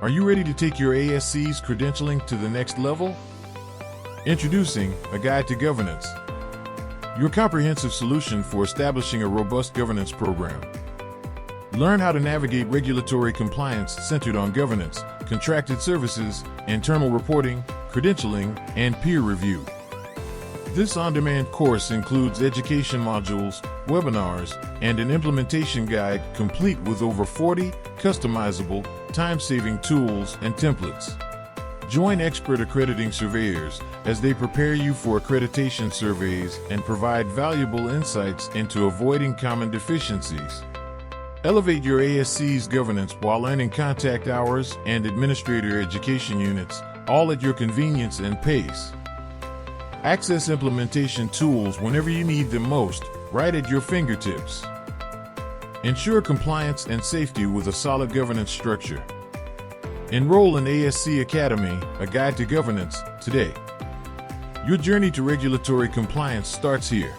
Are you ready to take your ASC's credentialing to the next level? Introducing A Guide to Governance, your comprehensive solution for establishing a robust governance program. Learn how to navigate regulatory compliance centered on governance, contracted services, internal reporting, credentialing, and peer review. This on-demand course includes education modules, webinars, and an implementation guide complete with over 40 customizable, time-saving tools and templates. Join expert accrediting surveyors as they prepare you for accreditation surveys and provide valuable insights into avoiding common deficiencies. Elevate your ASC's governance while earning contact hours and administrator education units, all at your convenience and pace. Access implementation tools whenever you need them most, right at your fingertips. Ensure compliance and safety with a solid governance structure. Enroll in ASC Academy, A Guide to Governance, today. Your journey to regulatory compliance starts here.